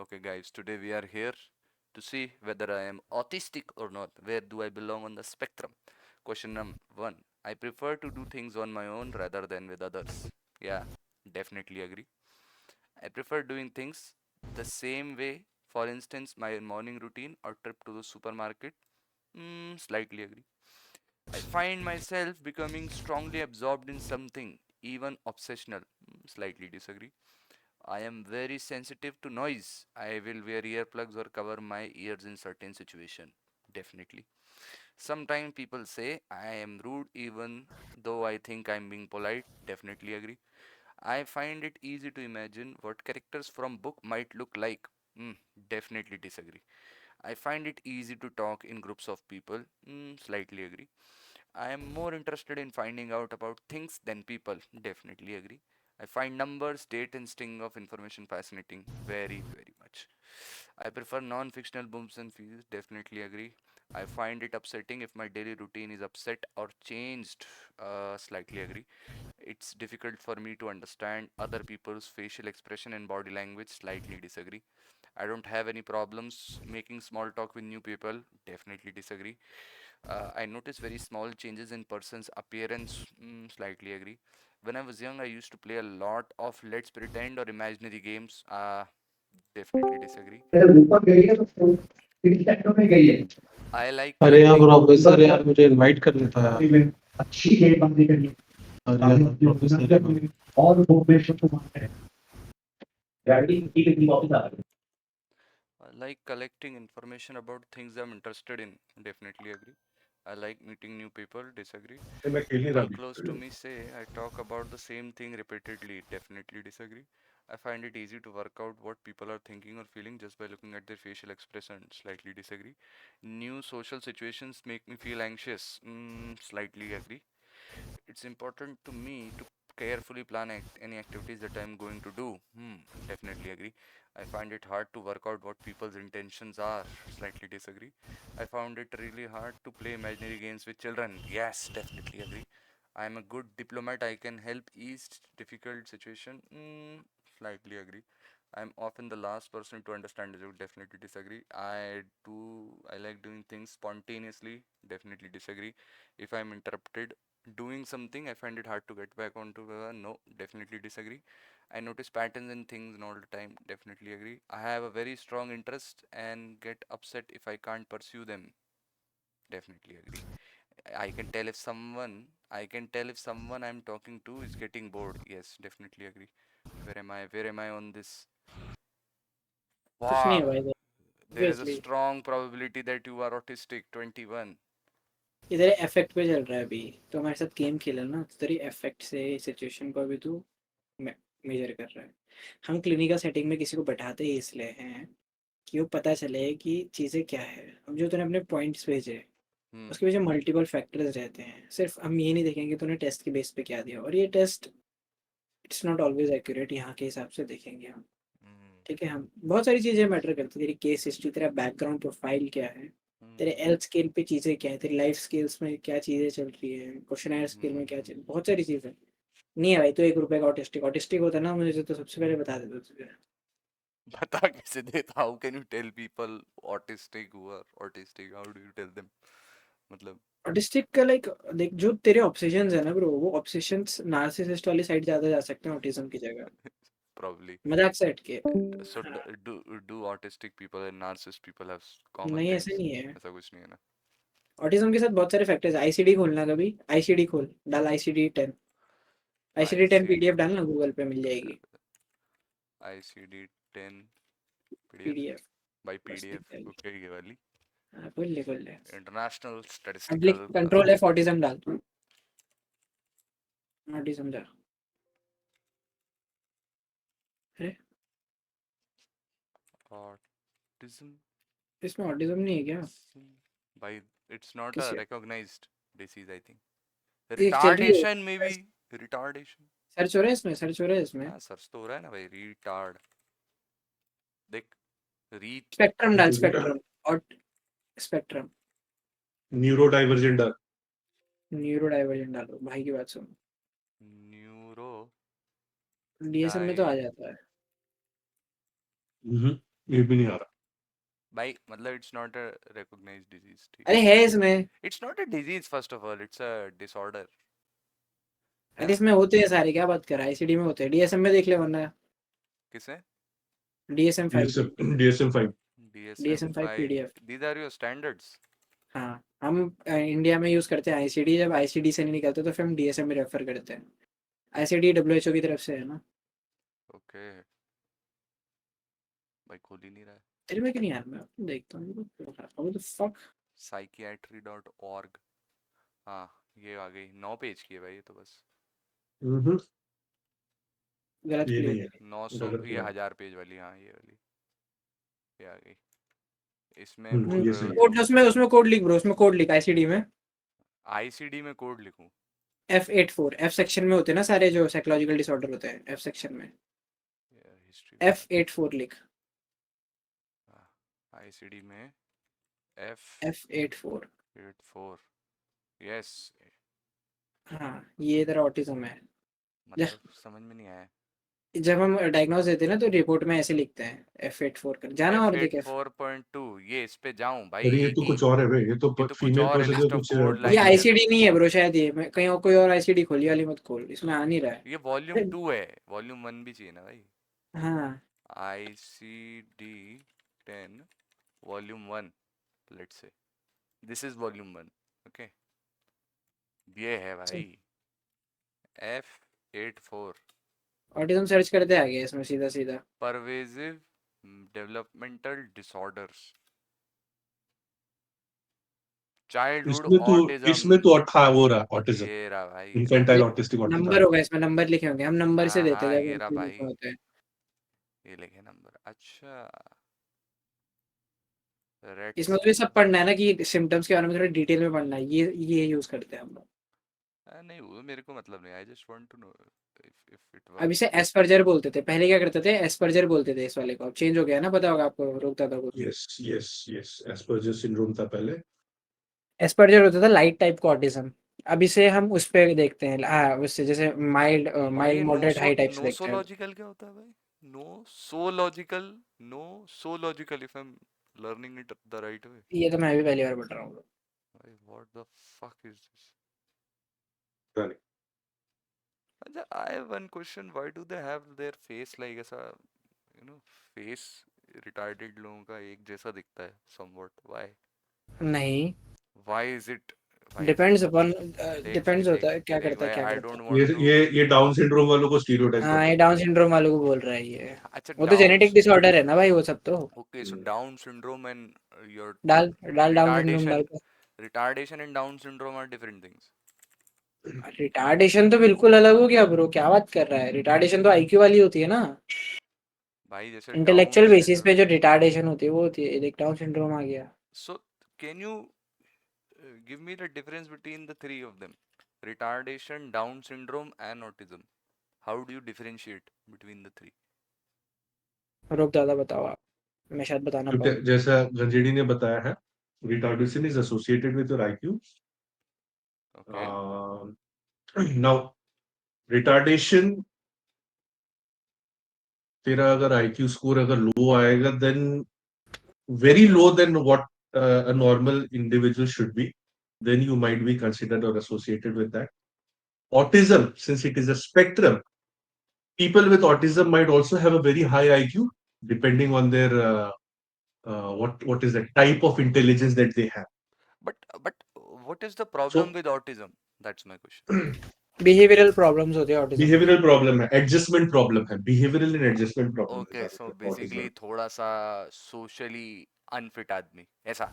Okay, guys, today we are here to see whether I am autistic or not. Where do I belong on the spectrum? Question number one. I prefer to do things on my own rather than with others. Yeah, definitely agree. I prefer doing things the same way. For instance, my morning routine or trip to the supermarket. Slightly agree. I find myself becoming strongly absorbed in something, even obsessional. Slightly disagree. I am very sensitive to noise. I will wear earplugs or cover my ears in certain situation. Definitely. Sometimes people say I am rude even though I think I'm being polite. Definitely agree. I find it easy to imagine what characters from book might look like. Hmm, Definitely disagree. I find it easy to talk in groups of people. Slightly agree. I am more interested in finding out about things than people. Definitely agree. I find numbers, date, and string of information fascinating. Very, very much. I prefer non fictional booms and fees. Definitely agree. I find it upsetting if my daily routine is upset or changed. Slightly agree. It's difficult for me to understand other people's facial expression and body language. Slightly disagree. I don't have any problems making small talk with new people. Definitely disagree. I notice very small changes in person's appearance. Slightly agree. When I was young, I used to play a lot of let's pretend or imaginary games. Definitely disagree. ऊपर गई है तो तीन sector में गई है। I like अरे यार collecting. प्रोफेसर यार मुझे इनवाइट कर लेता यार। अच्छी गेम बंदी करी है। अरे यार प्रोफेसर यार। और वो बेशक तो मानते हैं। गाड़ी की कितनी वापस आ गई। I like collecting information about things I'm interested in. Definitely agree. I like meeting new people. Disagree. मैं खेल नहीं People close to रहा। me say I talk about the same thing repeatedly. Definitely disagree. I find it easy to work out what people are thinking or feeling just by looking at their facial expression. Slightly disagree. New social situations make me feel anxious. Slightly agree. It's important to me to carefully plan any activities that I'm going to do. Definitely agree. I find it hard to work out what people's intentions are. Slightly disagree. I found it really hard to play imaginary games with children. Yes, definitely agree. I'm a good diplomat. I can help ease difficult situation. Slightly agree. I'm often the last person to understand this. I would definitely disagree. I like doing things spontaneously. Definitely disagree. If I'm interrupted doing something, I find it hard to get back onto no, definitely disagree. I notice patterns in things and all the time. Definitely agree. I have a very strong interest and get upset if I can't pursue them. Definitely agree. I can tell if someone I'm talking to is getting bored. Yes, definitely agree. Where am I? Where am I on this? कुछ नहीं है Wow. भाई There is a obviously strong probability that you are autistic. 21. इधर effect पे चल रहा है अभी तो हमारे साथ गेम खेला ना तो तेरी इफेक्ट से सिचुएशन को अभी तू मेजर कर रहा है। हम क्लिनिकल सेटिंग में किसी को बैठाते ही इसलिए हैं कि वो पता चले कि चीज़ें क्या है। अब जो तूने अपने पॉइंट्स भेजे Hmm. उसके पीछे मल्टीपल फैक्टर्स रहते हैं। सिर्फ हम ये नहीं देखेंगे तूने टेस्ट के बेस पे क्या दिया और ये test it's not always accurate यहाँ के हिसाब से देखेंगे हम। Hmm. ठीक है, हम बहुत सारी चीज़ें मैटर करती हैं। तेरी केस हिस्ट्री, तेरा बैकग्राउंड प्रोफाइल क्या है, तेरे Hmm. एल स्केल पे चीज़ें क्या है, तेरी लाइफ स्किल्स में क्या चीज़ें चल रही है, क्वेश्चनर स्किल में क्या Hmm. चल, बहुत सारी चीज़ें। नहीं है भाई तो 1 रुपए का ऑटिस्टिक ऑटिस्टिक होता ना मुझे तो सबसे पहले बता देता तुझे। बता कैसे देता? How can you tell people autistic who are autistic? How do you tell them? मतलब ऑटिस्टिक का लाइक देख जो तेरे ऑब्सेशंस है ना ब्रो, वो ऑब्सेशंस नार्सिसिस्ट वाली साइड ज़्यादा जा सकते हैं ऑटिज्म की जगह। probably. मजाक से हट के। So हाँ, do autistic people and narcissist people have common नहीं ऐसा things? नहीं है। ऐसा कुछ नहीं है ना? ऑटिज्म के साथ बहुत सारे फैक्टर्स। आईसीडी खोलना कभी, आईसीडी खोल, डाल आईसीडी 10, आईसीडी 10 IC पीडीएफ डालना गूगल पे मिल जाएगी। ICD-10 PDF पीडीएफ by बस PDF. निकल। Okay, ये वाली हाँ, खोल ले। International अब लिख Statistical कंट्रोल एफ ऑटिज्म डाल, ऑटिज्म जा। अरे Autism. इसमें ऑटिज्म नहीं है क्या? By it's not a किसी recognized disease, I think. एक चल रही है, Retardation maybe. Retardation. सर्च हो रहा है इसमें, सर्च हो रहा है इसमें। हाँ सर्च तो हो रहा है ना भाई. Retard. देख. री स्पेक्ट्रम डाल, स्पेक्ट्रम और spectrum neuro divergent. Neuro diversion डालो, भाई की बात सुनो। न्यूरो डीएसएम में तो आ डाइ जाता है। ये भी नहीं आ रहा। भाई मतलब it's not a recognised disease, ठीक अरे है? है इसमें, it's not a disease first of all, it's a disorder, है अरे ना? इसमें होते हैं सारे, क्या बात कर रहा है, आईसीडी में होते हैं, डीएसएम में देख ले वरना, किसे? DSM 5, DSM-5 DSM 5 DSM-5, PDF. these are your standards. हाँ, हम इंडिया में यूज करते हैं आईसीडी, जब आईसीडी से नहीं निकलते तो फिर हम डीएसएम में रेफर करते हैं। आईसीडी डब्ल्यूएचओ की तरफ से है ना। ओके भाई, खोल ही नहीं रहा है। तेरे में क्यों नहीं यार, मैं देखता हूँ व्हाट द फक। psychiatry.org, हाँ ये आ गई, 9 पेज की है भाई ये तो बस। हम्म, गलत ये क्लिक नहीं है, 900, गलत ये है। 1000 पेज वाली, हाँ ये वाली, ये आ गई। इसमें ये पूरा सही है। कोड, उसमें उसमें कोड लिख ब्रो, उसमें कोड लिख आईसीडी में। आईसीडी में कोड लिखूं? F84 एफ सेक्शन में होते हैं ना सारे जो साइकोलॉजिकल डिसऑर्डर होते हैं, एफ सेक्शन में हिस्ट्री F84 लिख, आईसीडी में F84। F84, yes. हाँ ये तेरा ऑटिज्म है। मतलब समझ में नहीं आया। जब हम डायग्नोज देते हैं ना तो रिपोर्ट में ऐसे लिखते हैं F84 कर जाना और देख। F84.2, ये इस पे जाऊं भाई? अरे ये एक तो ही, कुछ और है भाई, ये तो ये तो कुछ फीमेल और है, पर्सन का लिस्ट ऑफ कुछ कोड ये लाइक आईसीडी नहीं है ब्रो शायद, ये मैं कहीं और कोई और आईसीडी खोली वाली मत खोल, इसमें आ नहीं रहा है। ये वॉल्यूम 2 है, वॉल्यूम 1 भी चाहिए ना भाई। हाँ ICD 10 volume 1, let's say this is volume 1, okay, ये है भाई F84, ऑटिज्म सर्च करते आ गया इसमें सीधा सीधा। परवेजिव डेवलपमेंटल डिसऑर्डर्स, चाइल्डहुड इसमें ऑटिज्म। तो अट्ठा वो रहा ऑटिज्म, ये रहा भाई, ये रहा, इन्फेंटाइल ऑटिस्टिक ऑटिज्म। नंबर होगा इसमें, नंबर लिखे होंगे, हम नंबर से हाँ देते हाँ हैं ये जब रहा भाई, clinic में होते हैं। ये लिखे नंबर, अच्छा। इसमें रेट्स, तो ये सब पढ़ना है ना कि सिम्टम्स के बारे में थोड़ा डिटेल में पढ़ना है, ये यूज करते हैं हम लोग। नहीं वो मेरे को मतलब नहीं, I just want to know if it अब इसे वर्क्स। एस्पर्जर बोलते थे, पहले क्या करते थे, एस्पर्जर बोलते थे इस वाले को, अब चेंज हो गया ना, पता होगा आपको, रोकता था कुछ। Yes yes yes, Asperger syndrome था पहले। एस्पर्जर होता था लाइट टाइप का ऑटिज्म। अब इसे हम उस पे देखते हैं, उससे जैसे माइल्ड भाई माइल्ड ये मॉडरेट हाई टाइप से देखते हैं। नोसोलॉजिकल क्या होता है भाई? No so logical, if I am learning it the right way. ये तो मैं भी पहली बार पढ़ रहा हूँ। भाई what the fuck is this? पता नहीं। अच्छा, I have one question, why do they have their face like ऐसा, यू नो, फेस रिटार्डेड लोगों का एक जैसा दिखता है समवॉट, नहीं, why is it, depends upon, देख डिपेंड्स होता है क्या देख करता है भाई, क्या आई करता डोंट है। ये वांट टू। ये ये डाउन सिंड्रोम वालों को स्टीरियोटाइप हाँ करता ये है। डाउन सिंड्रोम वालों को बोल रहा है ये। अच्छा वो तो डाउन, जेनेटिक डिसऑर्डर है ना भाई, वो सब तो। okay, so Down syndrome and your डाल डाल डाउन सिंड्रोम retardation, डाल के। retardation and Down syndrome are different things. Retardation तो बिल्कुल अलग हो गया ब्रो, क्या बात कर रहा है, रिटार्डेशन तो आईक्यू वाली होती है ना, भाई जैसे Down इंटेलेक्चुअल बेसिस syndrome. पे जो रिटार्डेशन होती है वो होती है, एक डाउन सिंड्रोम आ गया। So can you give me the difference between the three of them? Retardation, Down syndrome and autism. How do you differentiate between the three? रुक ज्यादा बताओ आप, मैं शायद बता ना पाऊँ। जैसा गंजेड़ी ने बताया है, retardation is associated with your IQ। Okay. Now retardation, तेरा अगर IQ स्कोर अगर लो आएगा, then very low than what a normal individual should be, then you might be considered or associated with that. Autism, since it is a spectrum, people with autism might also have a very high IQ, depending on their what is the type of intelligence that they have. But what is the problem So with autism? That's my question. Behavioural problems होते हैं autism में। behavioral problem है, adjustment problem है, behavioral and adjustment problem है Okay, so ज्यादातर basically autism। थोड़ा सा socially unfit आदमी, ऐसा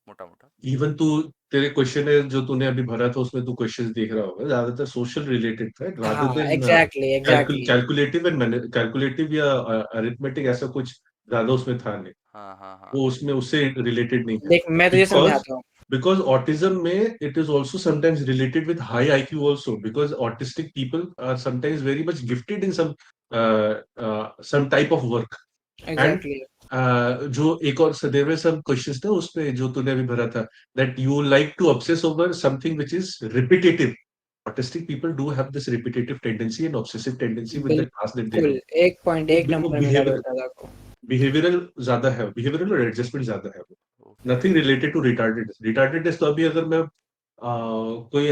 मोटा मोटा। इवन तू, तेरे क्वेश्चन है जो तूने अभी भरा था उसमें तू क्वेश्चंस देख रहा होगा, ज्यादातर सोशल रिलेटेड था, रादर हाँ देन एग्जैक्टली एग्जैक्टली। कैलकुलेटिव या अरिथमेटिक, ऐसा कुछ ज्यादा उसमें था नहीं। हाँ हाँ हाँ। वो उसमें उससे रिलेटेड नहीं था, देख मैं तुझे बिकॉज समझाता हूँ। बिकॉज ऑटिज्म में it is also sometimes related with high IQ also, because autistic people are sometimes very much gifted in some type of work. And exactly. जो एक और सदैव सब क्वेश्चंस था उसमें जो तूने अभी भरा था, that you like to obsess over something which is repetitive. Autistic people do have this repetitive tendency and obsessive tendency with the task that they बिल्कुल do. एक पॉइंट, एक वो नंबर में डालो behavioral, दादा को। बिहेवियरल ज्यादा है, बिहेवियरल और एडजस्टमेंट ज्यादा है वो, ओके नथिंग रिलेटेड टू रिटार्डेडनेस। तो अभी अगर मैं कोई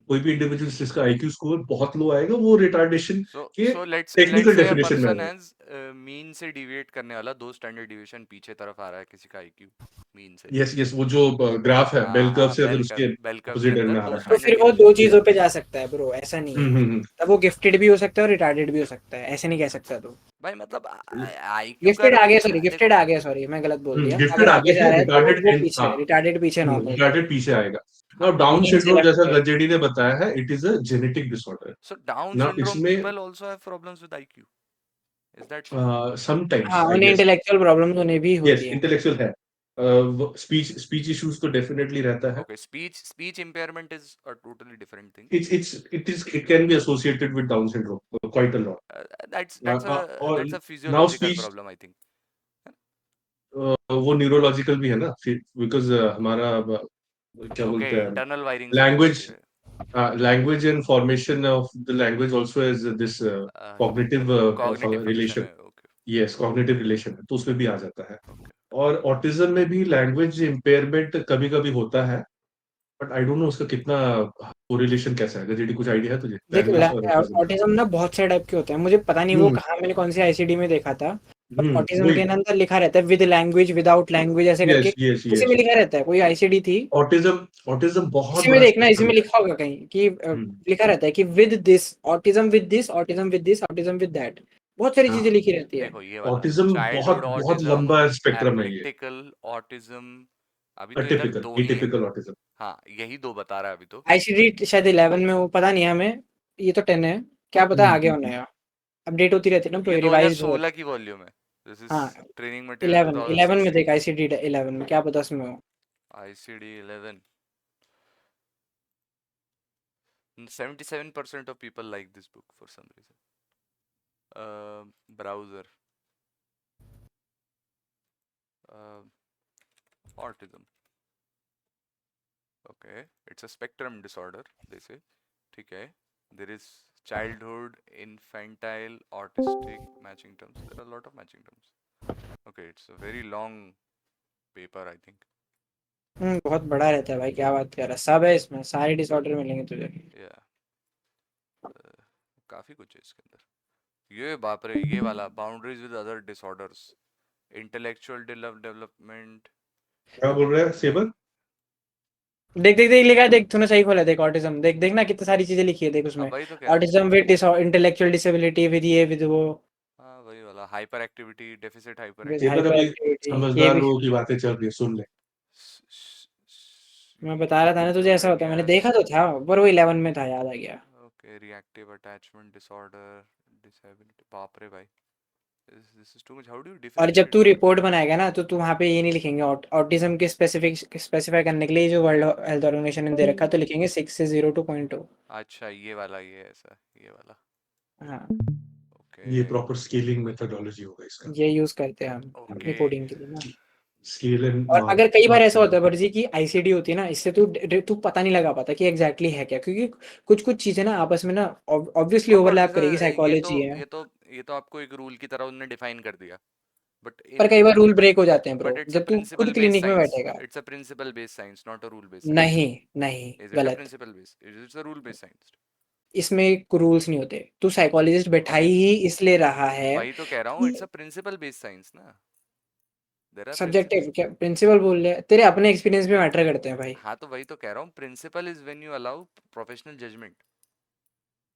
कोई भी इंडिविजुअल जिसका आईक्यू स्कोर बहुत लो आएगा, वो रिटार्डेशन के so let's technical say a definition में आ person जाएगा। has मीन से डिविएट करने वाला 2 स्टैंडर्ड डिविएशन पीछे तरफ आ रहा है किसी का आईक्यू मीन से। यस यस, वो जो ग्राफ है बेल कर्व हाँ से अगर उसके बेल कर्व के अपोजिट एंड अंदर में आ दो रहा तो है। फिर स्टैंडर्ड वो दो डिविएशन चीजों पे जा सकता है ब्रो, ऐसा नहीं है। हम्म। तब वो गिफ्टेड भी हो सकता है और रिटार्डेड भी हो सकता है, ऐसे नहीं कह सकता तू। भाई मतलब हम्म। आईक्यू का गिफ्टेड आगे, सॉरी देखो गिफ्टेड आगे, सॉरी मैं गलत बोल दिया। गिफ्टेड अगर आगे आगे जा है, रहा है तो रिटार्डेड वो एंड पीछे हाँ, है, रिटार्डेड पीछे नॉर्मल है। रिटार्डेड पीछे आएगा। हाँ नाउ डाउन मीन से सिंड्रोम लेफ्ट जैसा पे। गजेडी ने बताया है, it is a genetic disorder. So down ना सिंड्रोम इसमें people also have problems with IQ, is that so? Sometimes हाँ, आई उन्हें गेस। इंटेलेक्चुअल प्रॉब्लम्स उन्हें भी यस, होती है। इंटेलेक्चुअल है, स्पीच स्पीच इश्यूज तो डेफिनेटली रहता है। Okay speech impairment is a totally different thing. It can be associated with Down syndrome quite a lot. Or that's a now physiological speech, problem I think. वो neurological भी है ना, because हमारा क्या okay बोलते हैं, इंटरनल वायरिंग समझ language, सकती है। Language and formation of the language also is this cognitive cognitive function relation. है। ओके यस, कॉग्निटिव रिलेशन है, तो उसमें भी आ जाता है। ओके और ऑटिज्म में भी लैंग्वेज इम्पेयरमेंट कभी कभी होता है, बट आई डोंट नो उसका कितना कोरिलेशन कैसा है। गजेडी, कुछ आइडिया है तुझे देख, लैंग्वेज और ऑटिज्म का? ऑटिज्म ना बहुत से टाइप के होते हैं, मुझे पता नहीं वो कहाँ मैंने कौन सी आईसीडी में देखा था। बट ऑटिज्म वही। के अंदर लिखा रहता है विद लैंग्वेज, विदाउट लैंग्वेज, ऐसे करके यस यस किसी यस। में लिखा रहता है, कोई आईसीडी थी। ऑटिज्म बहुत इसी में बड़ा देखना, इसी स्पेक्ट्रम में है। लिखा होगा कहीं कि हम्म, लिखा रहता है कि with this autism, with this autism, with this autism, with that, बहुत सारी चीजें हाँ, लिखी रहती है। देखो ये वाला ऑटिज्म चाइल्डहुड बहुत बहुत ऑटिज्म, लंबा स्पेक्ट्रम है ये। एपिलेक्टिकल ऑटिज्म, अभी तो इधर अटिपिकल, दो ही हैं। Atypical autism. हाँ यही दो बता रहा है अभी तो। आईसीडी शायद 11 में हो, पता नहीं है हमें। ये तो 10 है, क्या पता आगे होना है। अपडेट होती रहती है ना, ये तो रिवाइज हो। 2016 की वॉल्यूम है। दिस इज हाँ, ट्रेनिंग मटेरियल 11 में 2016। देख, आईसीडी 11 में, क्या पता उसमें हो। ICD 11, 77% of people like this book for some reason. Browser, uh, autism. Okay, it's a spectrum disorder, they say. ठीक है. There is childhood, infantile, autistic matching terms. There are a lot of matching terms. Okay, it's a very long paper, I think. बहुत बड़ा रहता है भाई, क्या बात कर रहा है, सब है इसमें, सारे डिसऑर्डर मिलेंगे तुझे। Yeah, काफी कुछ है इसके अंदर। ये बाप रे, ये वाला boundaries with other disorders, intellectual development. क्या बोल रहा है सेवन? देख देख देख, लिखा है, देख तूने सही खोला, देख ऑटिज्म, देख देखना कितनी सारी चीजें लिखी है, देख अब उसमें। वही तो कह रहा हूँ। Autism with intellectual disability, with ये, विद वो, हाँ वही वाला hyper activity, deficit hyper with seven activity. Hyper अभी एक्टिविटी, ये समझदार भी। लोगों की बातें चल रही है, सुन ले। मैं बता रहा था ना तुझे, ऐसा होता है, मैंने gas. देखा तो था, पर वो 11 में था, याद आ गया। Okay, reactive attachment disorder, disability. बाप रे भाई, this is too much. How do you और जब differentiate? तू रिपोर्ट बनाएगा ना, तो तू वहाँ पे ये नहीं लिखेंगे ऑटिज्म के स्पेसिफाई करने के लिए जो वर्ल्ड हेल्थ ऑर्गेनाइजेशन ने दे रखा है, तो लिखेंगे 6 से 0 to 0.2। अच्छा ये वाला, ये ऐसा, ये वाला। हाँ, ये Okay, प्रॉपर स्केलिंग मेथोडोलॉजी होगा इसका। ये यूज करते हैं हम अपनी okay. कोडिंग के लिए ना। स्केल एंड और अगर कई बार ऐसा होता है मार्क। वर्जी की आईसीडी होती है ना, इससे तू पता नहीं लगा पाता कि एग्जैक्टली है क्या, क्योंकि कुछ कुछ चीजें ना आपस में ना ऑब्वियसली Of course, ओवरलैप जैसे करेगी, ये तो साइकोलॉजी है। ये तो ये तो आपको एक रूल की तरह उन्होंने डिफाइन कर दिया, but पर in कई बार रूल ब्रेक हो जाते हैं ब्रो, but it's a जब तू खुद principle based क्लिनिक में science. बैठेगा। It's a principle based science, not a rule based science. नहीं नहीं, Is it a गलत। principle based? It's a rule based science. इसमें रूल्स नहीं होते, तू साइकोलॉजिस्ट बैठाई Okay, ही इसलिए रहा है वही तो कह रहा हूँ, कि it's a principle based science ना. There are principles. सब्जेक्टिव क्या प्रिंसिपल बोल रहे हैं, तेरे अपने एक्सपीरियंस भी मैटर करते हैं भाई। हाँ तो वही तो कह रहा हूँ, principle is when you allow professional judgement.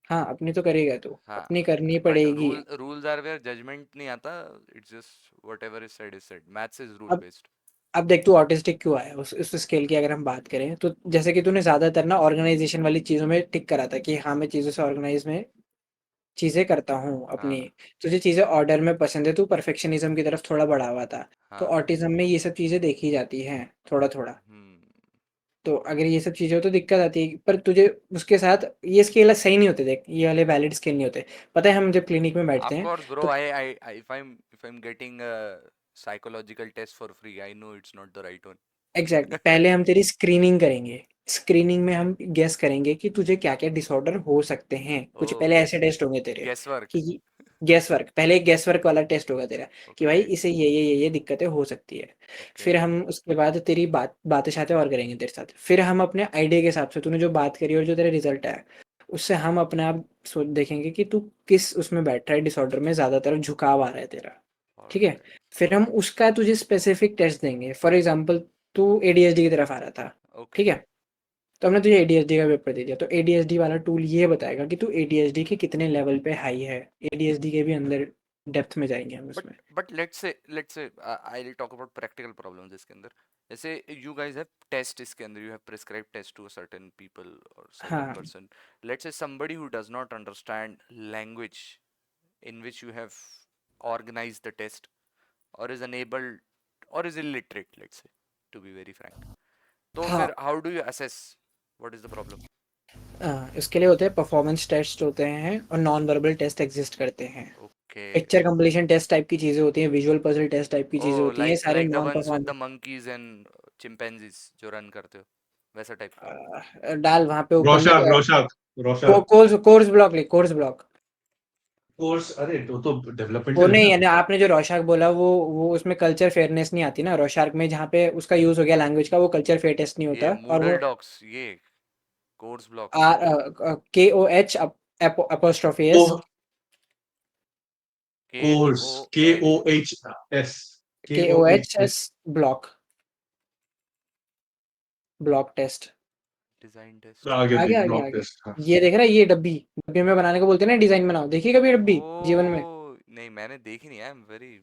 हाँ, अपनी तो करेगा तू, हाँ, अपनी करनी बट पड़ेगी। रूल्स आर वेयर जजमेंट नहीं आता। It's just whatever is said. Maths is rule अब बेस्ड। अब देख, तू ऑटिस्टिक क्यों आया, उस स्केल की अगर हम बात करें, तो जैसे कि तूने ज्यादातर ना ऑर्गेनाइजेशन वाली चीजों में टिक करा था कि हाँ मैं चीजों से ऑर्गेनाइज में चीजें करता हूँ अपनी। हाँ तुझे चीजें ऑर्डर में पसंद है, तू परफेक्शनिज्म की तरफ थोड़ा बढ़ा हुआ था। तो हाँ। ऑटिज्म में ये सब चीजें देखी जाती हैं थोड़ा थोड़ा। हम्म। तो अगर ये सब चीजें हो तो दिक्कत आती है, पर तुझे उसके साथ ये स्केल सही नहीं होते, देख ये वाले वैलिड स्केल नहीं होते। पता है, हम जब क्लिनिक में बैठते ऑफ हैं कोर्स ब्रो, तो आई if I'm getting a psychological test for free, I know it's not the right one. Exact पहले हम तेरी स्क्रीनिंग करेंगे। स्क्रीनिंग में हम गेस करेंगे कि तुझे क्या क्या डिसऑर्डर हो सकते हैं, कुछ पहले ओ ऐसे टेस्ट होंगे तेरे गेस वर्क। कि गेस वर्क, पहले एक गेस वर्क वाला टेस्ट होगा तेरा कि भाई ओके इसे ये दिक्कतें हो सकती है। ओके फिर हम उसके बाद तेरी बातें-शातें और करेंगे तेरे साथ। फिर हम अपने आइडिया के हिसाब से तूने जो बात करी और जो तेरा रिज़ल्ट आया, उससे हम अपने आप सोच देखेंगे कि तू किस उसमें बैठ रहा है डिसऑर्डर में ज़्यादा तरफ झुकाव आ रहा है तेरा, ठीक है? ऑलराइट फिर हम उसका तुझे स्पेसिफिक टेस्ट देंगे। फॉर एग्ज़ाम्पल तू एडीएचडी की तरफ आ रहा था, ओके ठीक है? तो हमने तुझे एडीएचडी का पेपर दे दिया, तो एडीएचडी वाला टूल ये बताएगा कि तू एडीएचडी के कितने लेवल पे हाई है। एडीएचडी के भी अंदर डेप्थ में जाएँगे हम उसमें। But let's say I will talk about practical problems इसके अंदर। जैसे यू गाइस हैव टेस्ट इसके अंदर, you have prescribe test to a certain people और सर्टेन हाँ, person. Let's say somebody who does not understand language in which you have organized the test, or is unable, or is illiterate, let's say, to be very frank, तो हाँ। फिर how do you assess what is the problem? इसके लिए होते हैं performance test होते हैं और नॉन वर्बल टेस्ट एग्ज़िस्ट करते हैं। Okay. Picture completion test type की चीज़ें होती हैं, विजुअल पज़ल टेस्ट टाइप की चीज़ें Oh, होती हैं, ये सारे like the non ones with the performance monkeys and chimpanzees जो रन करते हो, वैसा टाइप का। डाल वहाँ पे ऊपर में रोशाक रोशाक रोशाक कोर्स ब्लॉक लिख, कोर्स ब्लॉक। कोर्स, अरे तो वो डेवलपमेंटल है नहीं ना। है ना, आपने जो रोशाक बोला वो उसमें कल्चर फेयरनेस नहीं आती ना। रोशाक में जहाँ पे उसका यूज़ हो गया लैंग्वेज का, वो कल्चर फेयर टेस्ट नहीं ये होता और मूडल वो डॉक्स, ये course blocks. KOH apostrophe O S course KOH KOHS KOHS KOHS block test. Design test. आगे आगे देख आगे ब्लॉक आगे टेस्ट। हाँ ये देख रहा है, ये डब्बी में बनाने को बोलते हैं ना, डिजाइन बनाओ। देखिए कभी डब्बी जीवन में? ओ नहीं, मैंने देखी नहीं। I am very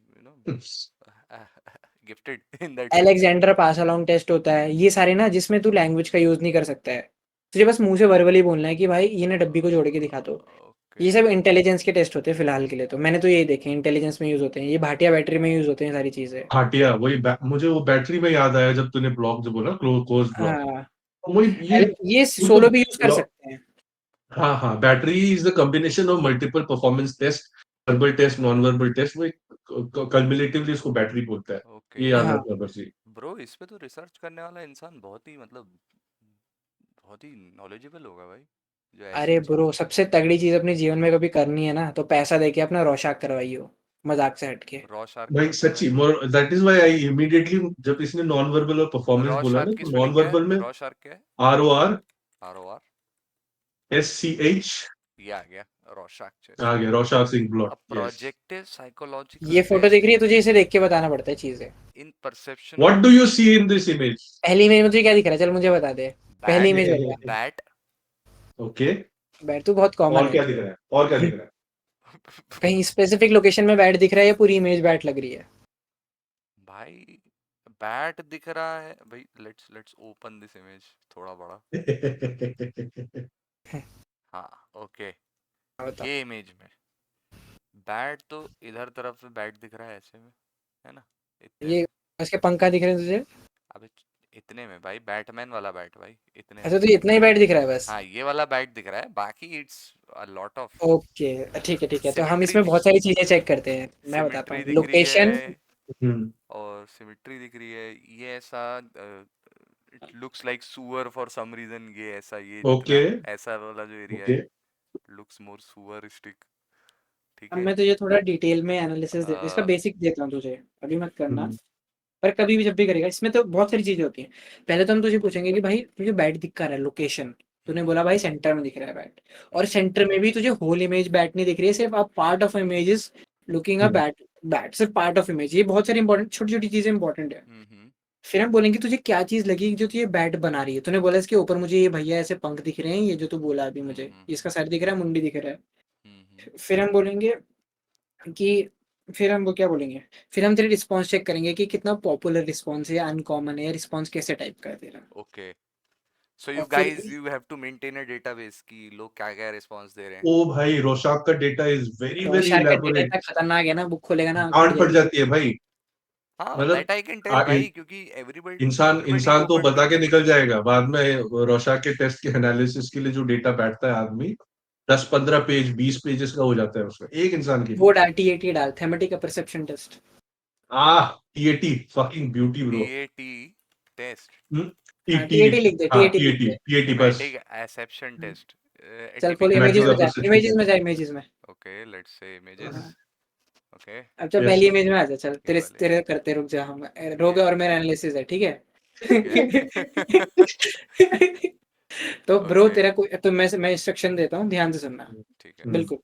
gifted in that sense. Alexander pass along test होता है। ये सारे ना जिसमें तू लैंग्वेज का यूज नहीं कर सकता है, तुझे बस मुंह से वर्बली बोलना है कि भाई ये ना डब्बी को जोड़ के दिखा दो। ओके ये सब इंटेलिजेंस के टेस्ट होते हैं फिलहाल के लिए, तो मैंने तो यही देखे इंटेलिजेंस में यूज होते हैं। ये भाटिया बैटरी में यूज होते हैं सारी चीजें। घाटिया वही मुझे वो बैटरी में याद आया जब तूने ब्लॉक जो बोला कोर्स ब्लॉक। हाँ, वही ये ये तो सोलो भी यूज कर सकते हैं। हाँ हाँ, battery is the combination of multiple performance test, verbal test, non verbal test. वो कल्मुलेटिवली उसको बैटरी बोलता है। ओके। ये याद हाँ, रखना बस ये। ब्रो, इस पे तो रिसर्च करने वाला इंसान बहुत ही मतलब बहुत ही नॉलेजेबल होगा भाई, जो ऐसी अरे चीज। ब्रो सबसे तगड़ी चीज अपने जीवन में कभी करनी है ना, तो पैसा देके अपना रोशाक करवाइयो, मजाक से हटके। रॉ शार्क क्या भाई होता है सच्ची, भाई? More that is why I immediately जब इसने नॉन वर्बल और परफॉर्मेंस रॉ बोला शार्क ना, की तो नॉन स्पेलिंग क्या है? वर्बल में रॉ शार्क क्या है? RORSCH ये आ गया, रोशाक आ टेस्ट। गया, रोशाक सिंह ब्लॉट, अ यस। प्रोजेक्टिव ये साइकोलॉजिकल फोटो दिख रही टेस्ट है तुझे? इसे देख के बताना पड़ता है चीजें। In perception what of do you see in this image? पहली इमेज में तुझे क्या दिख रहा है? चल मुझे बता दे। पहली बैट। इमेज बता। बैट। ओके, बैट तो बहुत कॉमन और है। क्या दिख रहा है, और क्या दिख रहा है? कहीं स्पेसिफिक लोकेशन में बैट दिख रहा है या पूरी इमेज बैट लग रही है? भाई बैट दिख रहा है भाई। लेट्स ओपन दिस इमेज थोड़ा बड़ा। हाँ ओके। हाँ, बता। ये इमेज में बैट तो इधर तरफ में बैट दिख रहा है ऐसे में, है ना? इतने ये में। उसके पंखा दिख रहे हैं तुझे? अबे इतने में भाई, बैटमैन वाला बैट भाई, इतने में। अच्छा तुझे इतना ही बैट दिख रहा है बस? हाँ ये वाला बैट दिख रहा है, बाकी it's a lot of okay, ठीक है, तो हम सिमिट्री। इसमें बहुत सारी चीजें चेक करते हैं, मैं बताता सिमिट्री हूँ। दिख रही लोकेशन। है, हम्म, और सिमिट्री दिख रही है। ये ऐसा इट लुक्स लाइक सुअर फॉर सम रीजन। ये ऐसा, ये ओके ना ऐसा वाला जो एरिया ओके। है लुक्स मोर सुअरिस्टिक। ठीक अब है। मैं तुझे थोड़ा डिटेल में एनालिसिस दे, इसका बेसिक देता हूँ तुझे, अभी मत करना। हम्म, पर कभी भी जब भी करेगा, इसमें तो बहुत सारी चीजें होती हैं। पहले तो हम तुझे पूछेंगे कि भाई तुझे बैट दिख रहा है, लोकेशन। तूने बोला भाई सेंटर में दिख रहा है बैट, और सेंटर में भी तुझे होल इमेज बैट नहीं दिख रही है, सिर्फ आप part of image is looking a hmm, bat. Bat सिर्फ पार्ट ऑफ इमेज। ये बहुत सारी इंपॉर्टेंट छोटी छोटी चीजें इंपॉर्टेंट है। हम्म फिर हम बोलेंगे तुझे क्या चीज लगी जो तुझे बैट बना रही है। तूने बोला इसके ऊपर मुझे ये भैया ऐसे पंख दिख रहे हैं, ये जो तू बोला अभी मुझे, इसका सर दिख रहा है, मुंडी दिख रहा हम्म है। फिर हम बोलेंगे कि फिर हम वो क्या बोलेंगे, फिर हम तेरे रिस्पॉन्स चेक करेंगे कि कितना पॉपुलर रिस्पॉन्स है या अनकॉमन है, या रिस्पॉन्स कैसे टाइप का है तेरा। ओके। सो और यू फिर guys you have to maintain a database कि लोग क्या क्या रिस्पांस दे रहे हैं। ओ भाई, रोशाक का डेटा इज वेरी वेरी रोशार का डेटा इतना इलेबोरेट। खतरनाक है ना, बुक खोलेगा ना आंख फट गांड फट जाएगी। जाती है भाई। हाँ मतलब दैट आई कैन टेल भाई, क्योंकि एवरीबडी इंसान एवरीबडी इंसान तो ओपन बता के डेटा। निकल जाएगा बाद में। रोशाक के टेस्ट के एनालिसिस के लिए जो डेटा बैठता है आदमी, 10-15 पेज 20 पेजेस का हो जाता है उसका, एक इंसान के लिए। वो डाल टीएटी डाल, thematic perception test. TAT fucking beauty bro. TAT test. T हाँ टी टीएटी लिख दे, हाँ, टीएटी लिख TAT दे। TAT बस। Thematic exception test. चल खोल atypical Matches इमेजेस में up or जा, with इमेजेस में situation. जा, इमेजेस में। okay, let's say images. हाँ, Okay, अब चल Yes. पहली इमेज में आ जा, चल ये तेरे वाले तेरे करते रुक जा, हम रोक ये और मेरा एनालिसिस है, ठीक है। ठीक है। तो ब्रो ओके, तेरा कोई, तो मैं इंस्ट्रक्शन देता हूँ, ध्यान से सुनना। ठीक है। Hmm. बिल्कुल,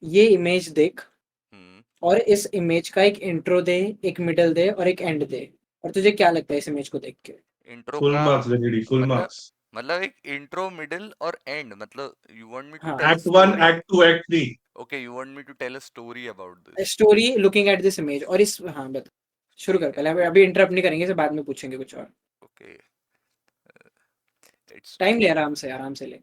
ये इमेज देख हम्म और इस इमेज का एक इंट्रो दे, एक मिडल दे और एक एंड दे, और तुझे क्या लगता है इस इमेज को देख के? इंट्रो Full का marks, Lenny. Full मतलब marks. मतलब एक इंट्रो मिडिल और एंड, मतलब यू वांट मी टू हाँ, tell a Act 1, story. Act 2, Act 3. Okay, you want me to tell a story about this. Story looking at this image, और इस, हाँ बता, शुरू कर ठीक है। पहले, अभी इंटरप्ट नहीं करेंगे, इसे बाद में पूछेंगे कुछ और। ओके, इट्स टाइम ले, आराम से ले।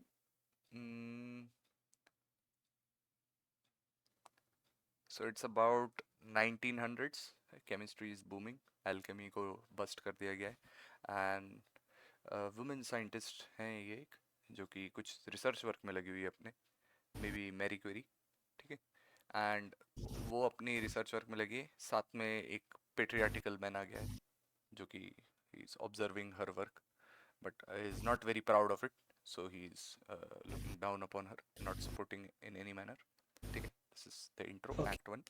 So it's about 1900s। Chemistry is booming, alchemy को बस्ट कर दिया गया है, एंड वुमेन साइंटिस्ट हैं ये एक, जो कि कुछ रिसर्च वर्क में लगी हुई है अपने, मे बी मैरी क्वेरी, ठीक है। एंड वो अपनी रिसर्च वर्क में लगी है, साथ में एक पेट्रियाटिकल मैन आ गया है, जो कि he is observing her work but is not very proud of it, so he is looking down upon her, not supporting in any manner, ठीक है। This is the intro, okay, act 1।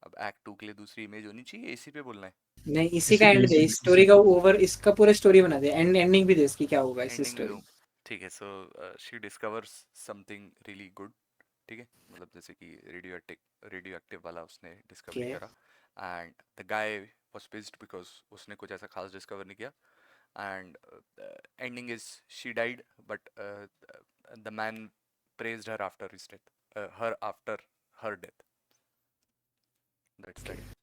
अब act 2 के लिए दूसरी image होनी चाहिए, इसी पे बोलना है। नहीं इसी इसी का पे एंड दे, इसी इस पे इसी स्टोरी का पे ओवर, इसका पूरा स्टोरी बना दे, एंडिंग भी दे इसकी, क्या होगा इस एंडिंग भी स्टोरी दूँ, में। ठीक है। So she discovers something really good, ठीक है, मतलब जैसे कि रेडियो एक्टिव वाला उसने डिस्कवरी ओके, करा, and the guy was pissed because उसने कुछ ऐसा खास डिस्कवर नहीं किया, and ending is she died, but the man praised her after his death, her after her death, that's okay. that।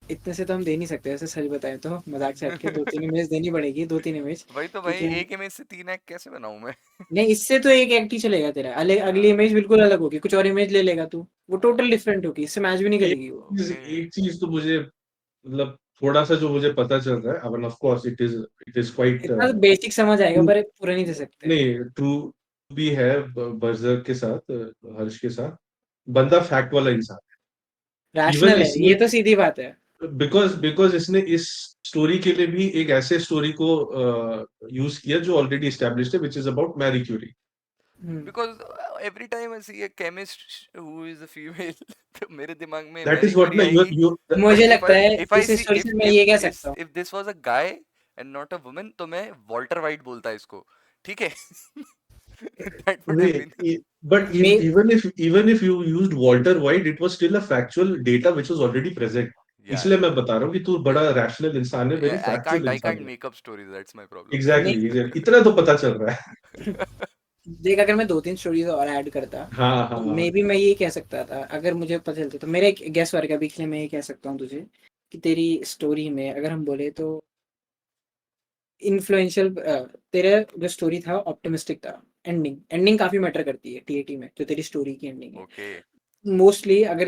इतने से तो हम दे नहीं सकते, ऐसे सच बताएं तो, मजाक से हटके 2-3 इमेज देनी पड़ेगी, 2-3 इमेज, वही तो भाई, क्योंकि हम, एक इमेज से 3 एक्ट कैसे बनाऊं मैं? नहीं इससे तो एक एक्ट ही चलेगा तेरा, अगली हाँ, इमेज बिल्कुल अलग होगी, कुछ और इमेज ले लेगा तू, वो टोटल डिफरेंट होगी, इससे मैच भी नहीं एक करेगी वो। चीज ओके। एक चीज तो मुझे मतलब थोड़ा सा जो मुझे पता चल रहा है, I mean of course it is quite इतना तो बेसिक समझ आएगा, पर पूरा नहीं दे सकते। नहीं ट्रू भी है बर्जर के साथ, हर्ष के साथ, बंदा फैक्ट वाला इंसान है। इवन रैशनल है, इसने ये तो सीधी बात है। बिकॉज बिकॉज इसने इस स्टोरी के लिए भी एक ऐसे स्टोरी को यूज किया जो ऑलरेडी एस्टेब्लिश्ड है, which is about Marie Curie. Hmm, Because every time I see a chemist who is a female, तो मेरे दिमाग में that Marie is what Curie ना आएगी। यू But मुझे लगता है if I इस see स्टोरी से मैं ये कह सकता हूँ। if this was a guy and not a woman, तो मैं वॉल्टर वाइट बोलता इसको, ठीक है। That would have been but may even if you used Walter white, it was still a factual data which was already present. yeah, इसलिए मैं yeah, बता रहा हूँ कि तू बड़ा yeah. रैशनल इंसान है, वेरी I फैक्चुअल can't इंसान है। make up stories. That's my problem. Exactly नहीं, exactly, इतना तो पता चल रहा है। देख अगर मैं 2-3 स्टोरीज और ऐड करता, हाँ हाँ तो हाँ। मे बी मैं ये कह सकता था, अगर मुझे पता चलता, तो मेरा एक गेस वर्क है अभी के लिए, मैं ये कह सकता हूँ तुझे कि तेरी स्टोरी में अगर हम बोले तो इन्फ्लुएंशियल, तेरा जो स्टोरी था ऑप्टिमिस्टिक था, एंडिंग काफी मैटर करती है टीएटी में, जो तेरी स्टोरी की एंडिंग है Okay. मोस्टली। अगर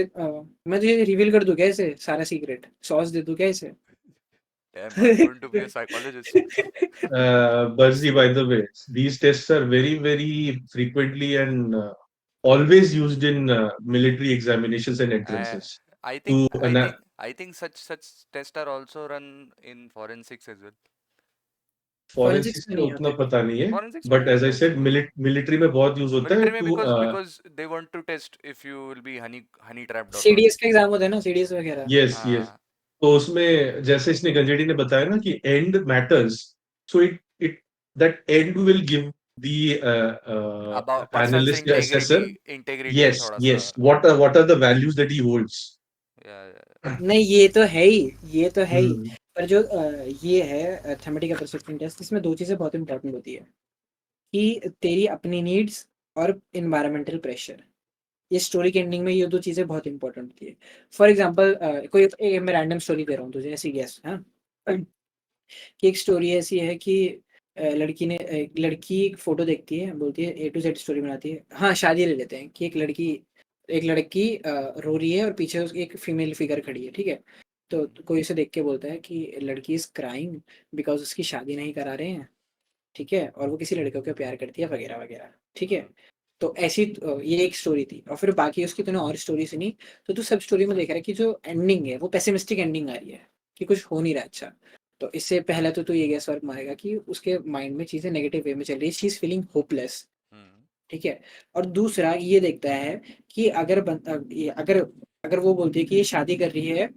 मैं तुझे रिवील कर दूं क्या इसे, सारा सीक्रेट सॉस दे दूं क्या इसे? Damn, are you going to be a psychologist? Bursy, by the way, these tests are very, very frequently and always used in military examinations and I entrances. I think To I think I think such tests are also run in forensics as well. Forensics forensics में का नहीं उतना होते। पता नहीं है, Forensics में but नहीं as I होता said, इसको। military में बहुत यूज होता है मिलिट्री में to because they want to test if you will be honey trapped or not। CDS का एग्जाम होता है ना, सीडीएस वगैरह। yes yes। हाँ, तो उसमें जैसे इसने गंजेड़ी ने बताया ना कि end matters, so it that end will give the about person's analyst या assessor, integrity yes थोड़ा सा। yes, what are the values that he holds। या नहीं ये तो है ही, ये तो है ही। हम्म। पर जो ये है थेमेटिक परसेप्शन टेस्ट, इसमें दो चीजें बहुत इंपॉर्टेंट होती है कि तेरी अपनी नीड्स और इन्वायरमेंटल प्रेशर। ये स्टोरी के एंडिंग में ये दो चीजें बहुत इंपॉर्टेंट होती है। फॉर एग्जांपल मैं रैंडम स्टोरी दे रहा हूँ तुझे, ऐसी गेस, हाँ, कि एक स्टोरी ऐसी है कि एक लड़की एक फोटो देखती है, बोलती है A to Z स्टोरी बनाती है। हाँ, शादी ले लेते हैं कि एक लड़की रो रही है और पीछे एक फीमेल फिगर खड़ी है, ठीक है। तो कोई उसे देख के बोलता है कि लड़की इज क्राइंग बिकॉज उसकी शादी नहीं करा रहे हैं, ठीक है, और वो किसी लड़के को प्यार करती है वगैरह वगैरह, ठीक है। तो ऐसी ये एक स्टोरी थी, और फिर बाकी उसकी तूने और स्टोरी सुनी, तो तू सब स्टोरी में देख रहा है कि जो एंडिंग है वो पेसिमिस्टिक एंडिंग आ रही है, कि कुछ हो नहीं रहा अच्छा। तो इससे पहले तो तू ये गेस वर्क मारेगा कि उसके माइंड में चीजें नेगेटिव वे में चल रही है, शी इज फीलिंग होपलेस, ठीक है? और दूसरा ये देखता है कि अगर अगर वो बोलती है कि ये शादी कर रही है